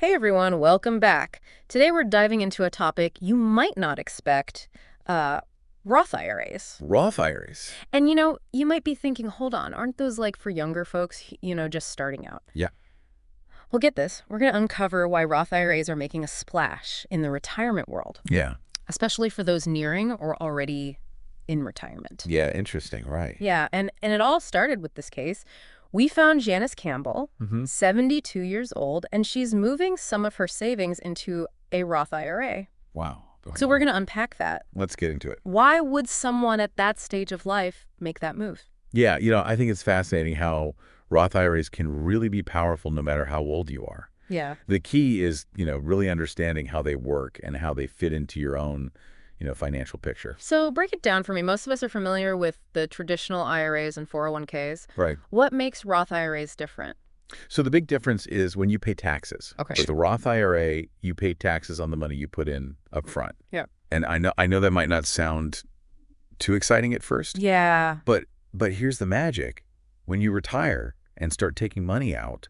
Hey everyone, welcome back. Today we're diving into a topic you might not expect, Roth IRAs. Roth IRAs. And you might be thinking, hold on, aren't those like for younger folks, just starting out? Yeah. Well, get this. We're going to uncover why Roth IRAs are making a splash in the retirement world, Yeah. especially for those nearing or already in retirement. Yeah, interesting, right. Yeah, and it all started with this case. We found Janice Campbell, 72 years old, and she's moving some of her savings into a Roth IRA. Wow. So we're going to unpack that. Let's get into it. Why would someone at that stage of life make that move? Yeah, I think it's fascinating how Roth IRAs can really be powerful no matter how old you are. Yeah. The key is, really understanding how they work and how they fit into your own, financial picture. So break it down for me. Most of us are familiar with the traditional IRAs and 401ks. Right. What makes Roth IRAs different? So the big difference is when you pay taxes. Okay. With the Roth IRA, you pay taxes on the money you put in up front. Yeah. And I know that might not sound too exciting at first. Yeah. But here's the magic. When you retire and start taking money out,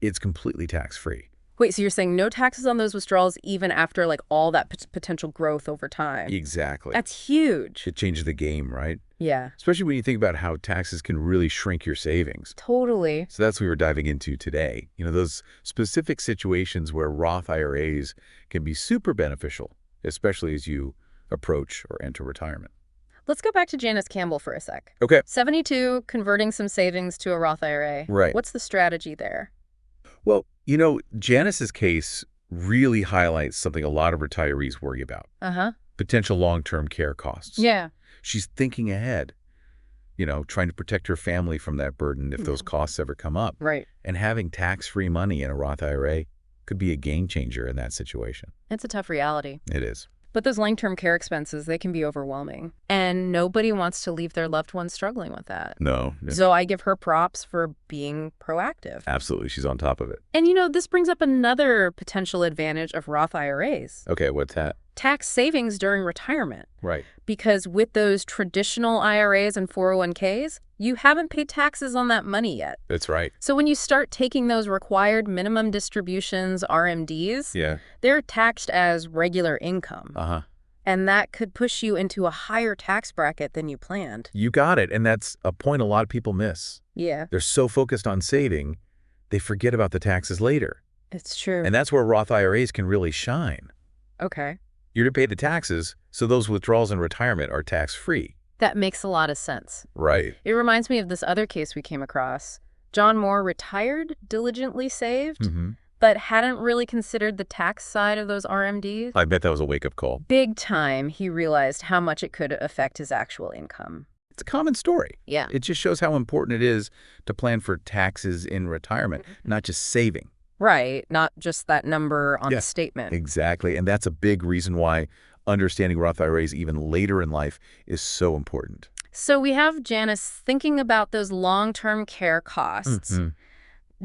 it's completely tax-free. Wait, so you're saying no taxes on those withdrawals even after like all that potential growth over time? Exactly. That's huge. It changes the game, right? Yeah. Especially when you think about how taxes can really shrink your savings. Totally. So that's what we were diving into today. Those specific situations where Roth IRAs can be super beneficial, especially as you approach or enter retirement. Let's go back to Janice Campbell for a sec. Okay. 72, converting some savings to a Roth IRA. Right. What's the strategy there? Well, Janice's case really highlights something a lot of retirees worry about. Uh-huh. Potential long-term care costs. Yeah. She's thinking ahead, trying to protect her family from that burden if those costs ever come up. Right. And having tax-free money in a Roth IRA could be a game changer in that situation. It's a tough reality. It is. But those long-term care expenses, they can be overwhelming. And nobody wants to leave their loved ones struggling with that. No. So I give her props for being proactive. Absolutely. She's on top of it. And this brings up another potential advantage of Roth IRAs. Okay, what's that? Tax savings during retirement. Right. Because with those traditional IRAs and 401ks, you haven't paid taxes on that money yet. That's right. So when you start taking those required minimum distributions, RMDs, they're taxed as regular income. Uh-huh. And that could push you into a higher tax bracket than you planned. You got it. And that's a point a lot of people miss. Yeah. They're so focused on saving, they forget about the taxes later. It's true. And that's where Roth IRAs can really shine. Okay. You're to pay the taxes, so those withdrawals in retirement are tax-free. That makes a lot of sense. Right. It reminds me of this other case we came across. John Moore retired, diligently saved, but hadn't really considered the tax side of those RMDs. I bet that was a wake-up call. Big time, he realized how much it could affect his actual income. It's a common story. Yeah. It just shows how important it is to plan for taxes in retirement, not just saving. Right, not just that number on the statement. Exactly, and that's a big reason why understanding Roth IRAs even later in life is so important. So we have Janice thinking about those long-term care costs.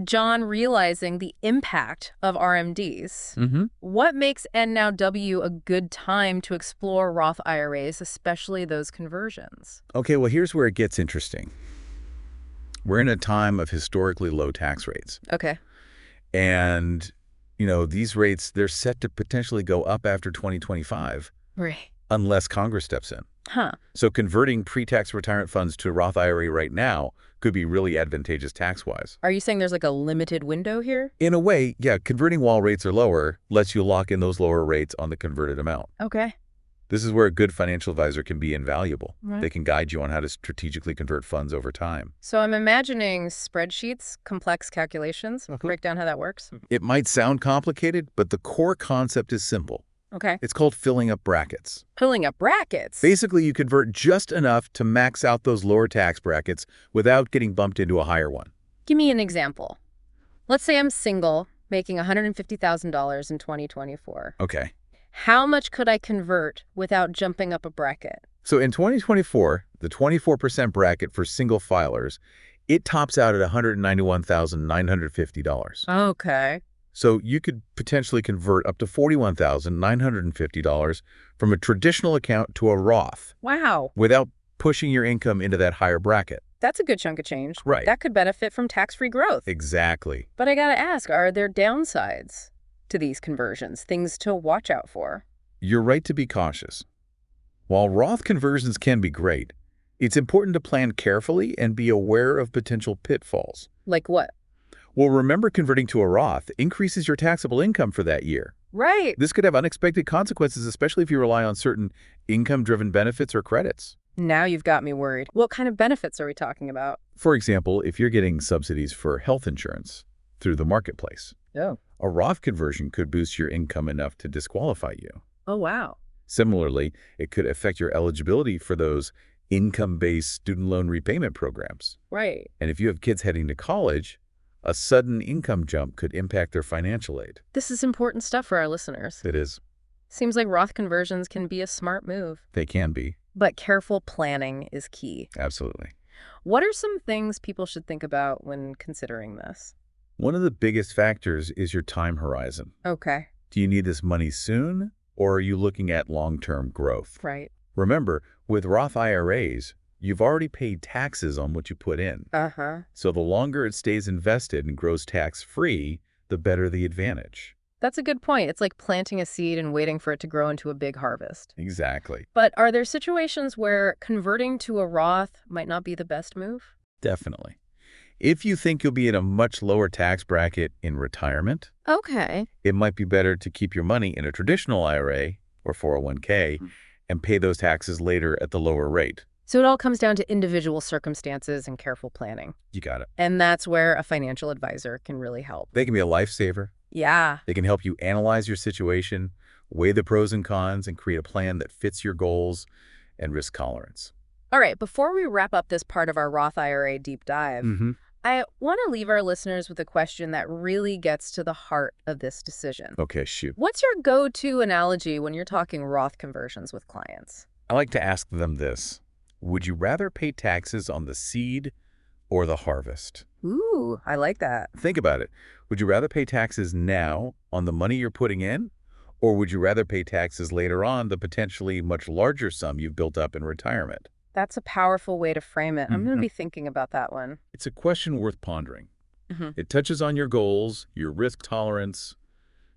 John realizing the impact of RMDs. What makes N-Now-W a good time to explore Roth IRAs, especially those conversions? Okay, well, here's where it gets interesting. We're in a time of historically low tax rates. Okay. And, these rates, they're set to potentially go up after 2025. Right. Unless Congress steps in. Huh. So converting pre-tax retirement funds to a Roth IRA right now could be really advantageous tax-wise. Are you saying there's like a limited window here? In a way, yeah, converting while rates are lower lets you lock in those lower rates on the converted amount. Okay. This is where a good financial advisor can be invaluable. Right. They can guide you on how to strategically convert funds over time. So I'm imagining spreadsheets, complex calculations. Break down how that works. It might sound complicated, but the core concept is simple. Okay. It's called filling up brackets. Filling up brackets? Basically, you convert just enough to max out those lower tax brackets without getting bumped into a higher one. Give me an example. Let's say I'm single, making $150,000 in 2024. Okay. How much could I convert without jumping up a bracket? So in 2024, the 24% bracket for single filers, it tops out at $191,950. Okay. So you could potentially convert up to $41,950 from a traditional account to a Roth. Wow. Without pushing your income into that higher bracket. That's a good chunk of change. Right. That could benefit from tax-free growth. Exactly. But I gotta ask, are there downsides? to these conversions, things to watch out for? You're right to be cautious. While Roth conversions can be great, it's important to plan carefully and be aware of potential pitfalls. Like what? Well, remember, converting to a Roth increases your taxable income for that year. Right. This could have unexpected consequences, especially if you rely on certain income-driven benefits or credits. Now you've got me worried. What kind of benefits are we talking about? For example, if you're getting subsidies for health insurance through the marketplace, Oh. a Roth conversion could boost your income enough to disqualify you. Oh, wow. Similarly, it could affect your eligibility for those income-based student loan repayment programs. Right. And if you have kids heading to college, a sudden income jump could impact their financial aid. This is important stuff for our listeners. It is. Seems like Roth conversions can be a smart move. They can be. But careful planning is key. Absolutely. What are some things people should think about when considering this? One of the biggest factors is your time horizon. Okay. Do you need this money soon, or are you looking at long-term growth? Right. Remember, with Roth IRAs, you've already paid taxes on what you put in. Uh-huh. So the longer it stays invested and grows tax-free, the better the advantage. That's a good point. It's like planting a seed and waiting for it to grow into a big harvest. Exactly. But are there situations where converting to a Roth might not be the best move? Definitely. If you think you'll be in a much lower tax bracket in retirement, Okay. it might be better to keep your money in a traditional IRA or 401k and pay those taxes later at the lower rate. So it all comes down to individual circumstances and careful planning. You got it. And that's where a financial advisor can really help. They can be a lifesaver. Yeah. They can help you analyze your situation, weigh the pros and cons, and create a plan that fits your goals and risk tolerance. All right, before we wrap up this part of our Roth IRA deep dive, I want to leave our listeners with a question that really gets to the heart of this decision. Okay, shoot. What's your go-to analogy when you're talking Roth conversions with clients? I like to ask them this. Would you rather pay taxes on the seed or the harvest? Ooh, I like that. Think about it. Would you rather pay taxes now on the money you're putting in, or would you rather pay taxes later on the potentially much larger sum you've built up in retirement? That's a powerful way to frame it. I'm going to be thinking about that one. It's a question worth pondering. It touches on your goals, your risk tolerance,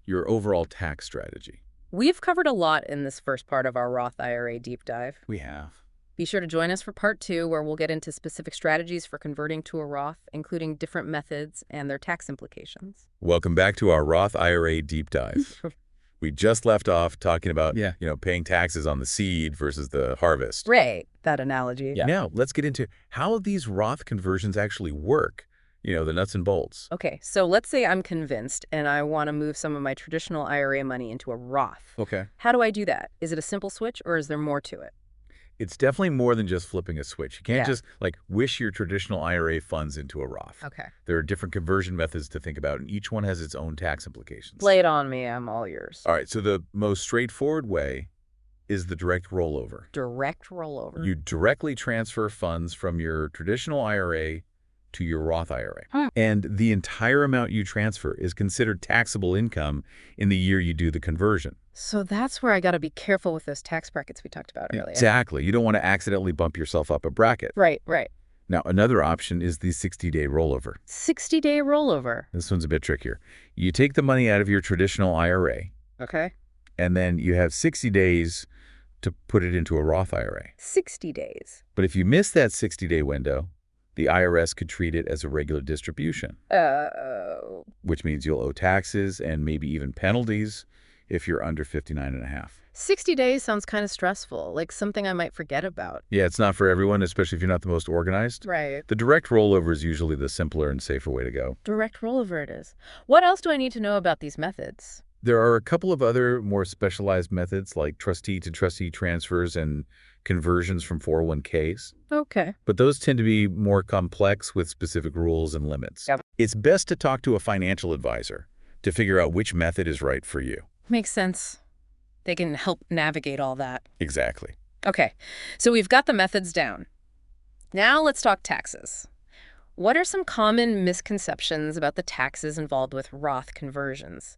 your overall tax strategy. We've covered a lot in this first part of our Roth IRA deep dive. We have. Be sure to join us for part 2, where we'll get into specific strategies for converting to a Roth, including different methods and their tax implications. Welcome back to our Roth IRA deep dive. We just left off talking about, paying taxes on the seed versus the harvest. Right, that analogy. Yeah. Now, let's get into how these Roth conversions actually work, the nuts and bolts. Okay, so let's say I'm convinced and I want to move some of my traditional IRA money into a Roth. Okay. How do I do that? Is it a simple switch or is there more to it? It's definitely more than just flipping a switch. You can't just wish your traditional IRA funds into a Roth. Okay. There are different conversion methods to think about, and each one has its own tax implications. Lay it on me. I'm all yours. All right. So the most straightforward way is the direct rollover. Direct rollover. You directly transfer funds from your traditional IRA to your Roth IRA. And the entire amount you transfer is considered taxable income in the year you do the conversion. So that's where I got to be careful with those tax brackets we talked about earlier. Exactly. You don't want to accidentally bump yourself up a bracket. Right, right. Now, another option is the 60-day rollover. 60-day rollover. This one's a bit trickier. You take the money out of your traditional IRA. Okay. And then you have 60 days to put it into a Roth IRA. 60 days. But if you miss that 60-day window, the IRS could treat it as a regular distribution. Which means you'll owe taxes and maybe even penalties if you're under 59 and a half. 60 days sounds kind of stressful, like something I might forget about. Yeah, it's not for everyone, especially if you're not the most organized. Right. The direct rollover is usually the simpler and safer way to go. Direct rollover it is. What else do I need to know about these methods? There are a couple of other more specialized methods like trustee-to-trustee transfers and conversions from 401ks. Okay. But those tend to be more complex with specific rules and limits. Yep. It's best to talk to a financial advisor to figure out which method is right for you. Makes sense. They can help navigate all that. Exactly. Okay, so we've got the methods down. Now let's talk taxes. What are some common misconceptions about the taxes involved with Roth conversions?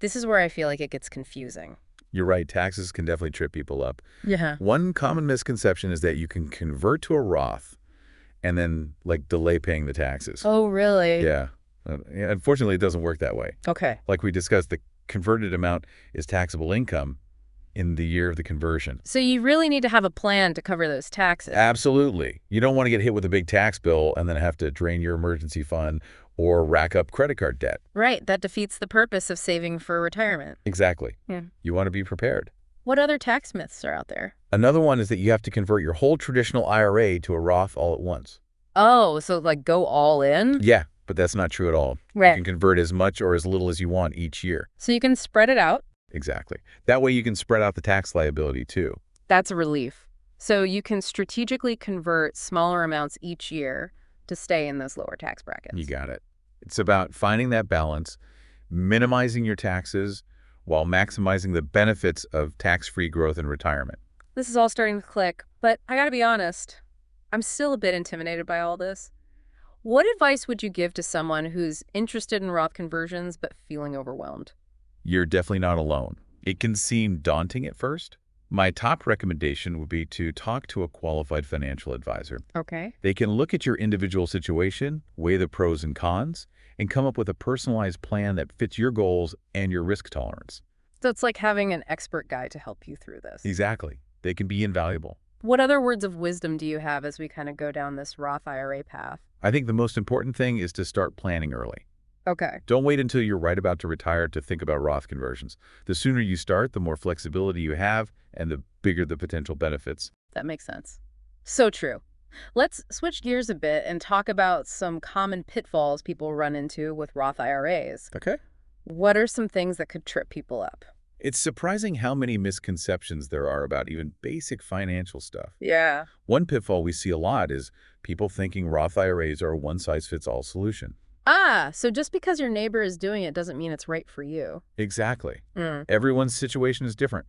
This is where I feel like it gets confusing. You're right. Taxes can definitely trip people up. Yeah. One common misconception is that you can convert to a Roth and then, delay paying the taxes. Oh, really? Yeah. Unfortunately, it doesn't work that way. Okay. Like we discussed, the converted amount is taxable income in the year of the conversion. So you really need to have a plan to cover those taxes. Absolutely. You don't want to get hit with a big tax bill and then have to drain your emergency fund or rack up credit card debt. Right. That defeats the purpose of saving for retirement. Exactly. Yeah. You want to be prepared. What other tax myths are out there? Another one is that you have to convert your whole traditional IRA to a Roth all at once. Oh, so like go all in? Yeah, but that's not true at all. Right. You can convert as much or as little as you want each year. So you can spread it out? Exactly. That way you can spread out the tax liability too. That's a relief. So you can strategically convert smaller amounts each year to stay in those lower tax brackets. You got it. It's about finding that balance, minimizing your taxes while maximizing the benefits of tax-free growth in retirement. This is all starting to click, but I gotta be honest, I'm still a bit intimidated by all this. What advice would you give to someone who's interested in Roth conversions but feeling overwhelmed? You're definitely not alone. It can seem daunting at first. My top recommendation would be to talk to a qualified financial advisor. Okay. They can look at your individual situation, weigh the pros and cons, and come up with a personalized plan that fits your goals and your risk tolerance. So it's like having an expert guide to help you through this. Exactly. They can be invaluable. What other words of wisdom do you have as we kind of go down this Roth IRA path? I think the most important thing is to start planning early. Okay. Don't wait until you're right about to retire to think about Roth conversions. The sooner you start, the more flexibility you have, and the bigger the potential benefits. That makes sense. So true. Let's switch gears a bit and talk about some common pitfalls people run into with Roth IRAs. Okay. What are some things that could trip people up? It's surprising how many misconceptions there are about even basic financial stuff. Yeah. One pitfall we see a lot is people thinking Roth IRAs are a one-size-fits-all solution. So just because your neighbor is doing it doesn't mean it's right for you. Exactly. Everyone's situation is different.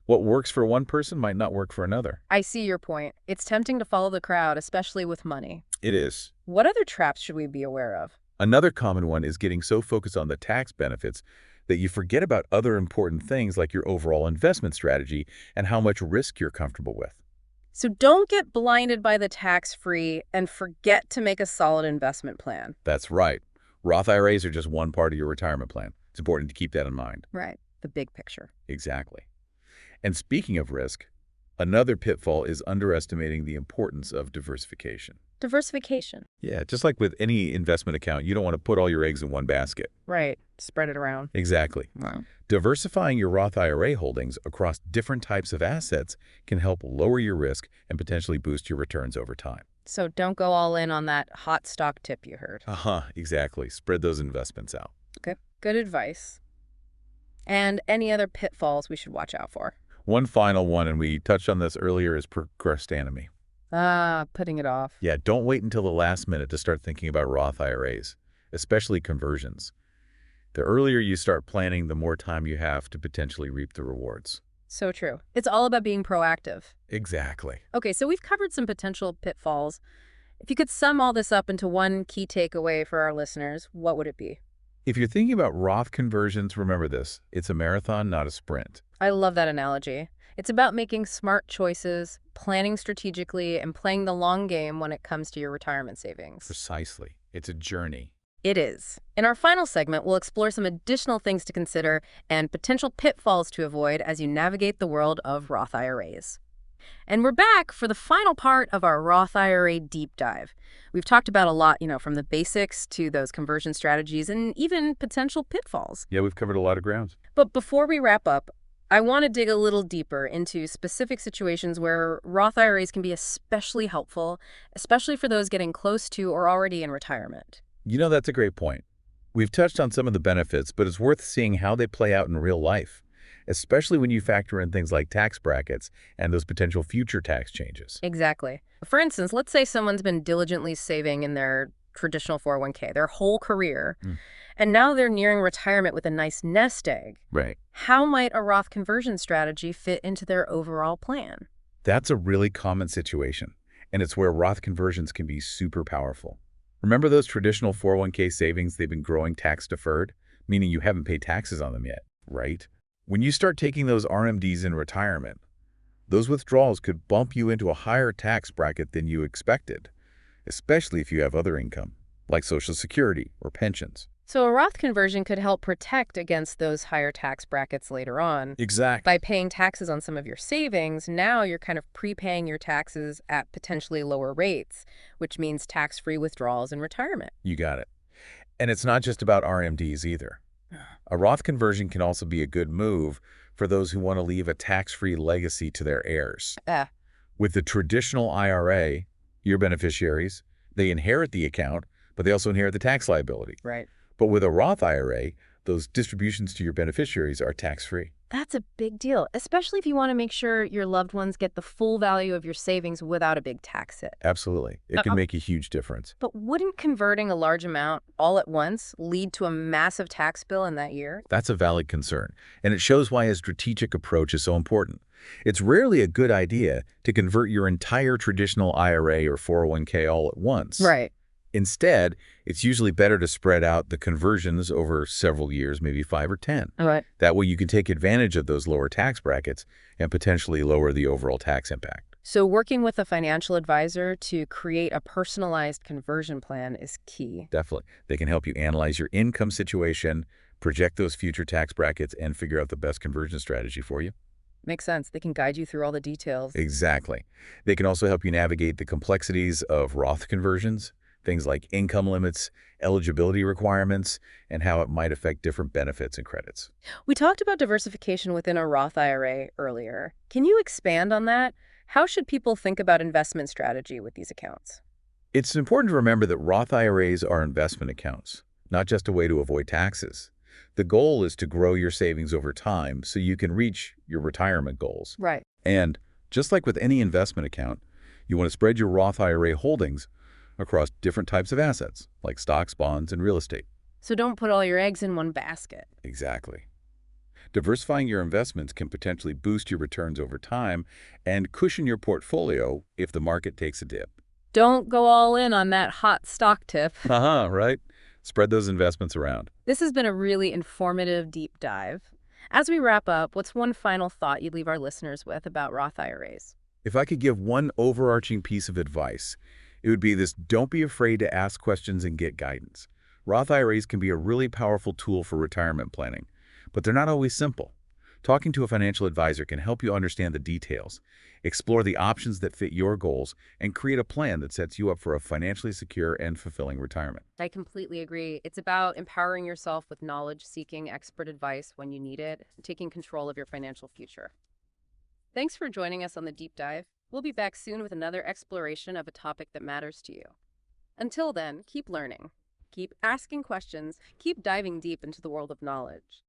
What works for one person might not work for another. I see your point. It's tempting to follow the crowd, especially with money. It is. What other traps should we be aware of? Another common one is getting so focused on the tax benefits that you forget about other important things like your overall investment strategy and how much risk you're comfortable with. So don't get blinded by the tax-free and forget to make a solid investment plan. That's right. Roth IRAs are just one part of your retirement plan. It's important to keep that in mind. Right. The big picture. Exactly. And speaking of risk, another pitfall is underestimating the importance of diversification. Diversification. Yeah, just like with any investment account, you don't want to put all your eggs in one basket. Right. Spread it around. Exactly. Wow. Diversifying your Roth IRA holdings across different types of assets can help lower your risk and potentially boost your returns over time. So don't go all in on that hot stock tip you heard. Exactly. Spread those investments out. Okay. Good advice. And any other pitfalls we should watch out for? One final one, and we touched on this earlier, is procrastination. Putting it off. Yeah, don't wait until the last minute to start thinking about Roth IRAs, especially conversions. The earlier you start planning, the more time you have to potentially reap the rewards. So true. It's all about being proactive. Exactly. Okay, so we've covered some potential pitfalls. If you could sum all this up into one key takeaway for our listeners, what would it be? If you're thinking about Roth conversions, remember this. It's a marathon, not a sprint. I love that analogy. It's about making smart choices, planning strategically, and playing the long game when it comes to your retirement savings. Precisely. It's a journey. It is. In our final segment, we'll explore some additional things to consider and potential pitfalls to avoid as you navigate the world of Roth IRAs. And we're back for the final part of our Roth IRA deep dive. We've talked about a lot, from the basics to those conversion strategies and even potential pitfalls. Yeah, we've covered a lot of ground. But before we wrap up, I want to dig a little deeper into specific situations where Roth IRAs can be especially helpful, especially for those getting close to or already in retirement. That's a great point. We've touched on some of the benefits, but it's worth seeing how they play out in real life, especially when you factor in things like tax brackets and those potential future tax changes. Exactly. For instance, let's say someone's been diligently saving in their traditional 401k their whole career, and now they're nearing retirement with a nice nest egg. Right. How might a Roth conversion strategy fit into their overall plan? That's a really common situation, and it's where Roth conversions can be super powerful. Remember those traditional 401k savings? They've been growing tax-deferred, meaning you haven't paid taxes on them yet, right? When you start taking those RMDs in retirement, those withdrawals could bump you into a higher tax bracket than you expected, especially if you have other income, like Social Security or pensions. So a Roth conversion could help protect against those higher tax brackets later on. By Exactly. paying taxes on some of your savings, now you're kind of prepaying your taxes at potentially lower rates, which means tax-free withdrawals in retirement. You got it. And it's not just about RMDs either. A Roth conversion can also be a good move for those who want to leave a tax-free legacy to their heirs. Ah, With the traditional IRA, your beneficiaries, they inherit the account, but they also inherit the tax liability. right. But with a Roth IRA, those distributions to your beneficiaries are tax-free. That's a big deal, especially if you want to make sure your loved ones get the full value of your savings without a big tax hit. Absolutely. It can make a huge difference. But wouldn't converting a large amount all at once lead to a massive tax bill in that year? That's a valid concern, and it shows why a strategic approach is so important. It's rarely a good idea to convert your entire traditional IRA or 401k all at once. Right. Instead, it's usually better to spread out the conversions over several years, maybe 5 or 10. All right. That way you can take advantage of those lower tax brackets and potentially lower the overall tax impact. So working with a financial advisor to create a personalized conversion plan is key. Definitely. They can help you analyze your income situation, project those future tax brackets, and figure out the best conversion strategy for you. Makes sense. They can guide you through all the details. Exactly. They can also help you navigate the complexities of Roth conversions, things like income limits, eligibility requirements, and how it might affect different benefits and credits. We talked about diversification within a Roth IRA earlier. Can you expand on that? How should people think about investment strategy with these accounts? It's important to remember that Roth IRAs are investment accounts, not just a way to avoid taxes. The goal is to grow your savings over time so you can reach your retirement goals. Right. And just like with any investment account, you want to spread your Roth IRA holdings across different types of assets, like stocks, bonds, and real estate. So don't put all your eggs in one basket. Exactly. Diversifying your investments can potentially boost your returns over time and cushion your portfolio if the market takes a dip. Don't go all in on that hot stock tip. Right? Spread those investments around. This has been a really informative deep dive. As we wrap up, what's one final thought you'd leave our listeners with about Roth IRAs? If I could give one overarching piece of advice, it would be this: don't be afraid to ask questions and get guidance. Roth IRAs can be a really powerful tool for retirement planning, but they're not always simple. Talking to a financial advisor can help you understand the details, explore the options that fit your goals, and create a plan that sets you up for a financially secure and fulfilling retirement. I completely agree. It's about empowering yourself with knowledge, seeking expert advice when you need it, and taking control of your financial future. Thanks for joining us on the deep dive. We'll be back soon with another exploration of a topic that matters to you. Until then, keep learning, keep asking questions, keep diving deep into the world of knowledge.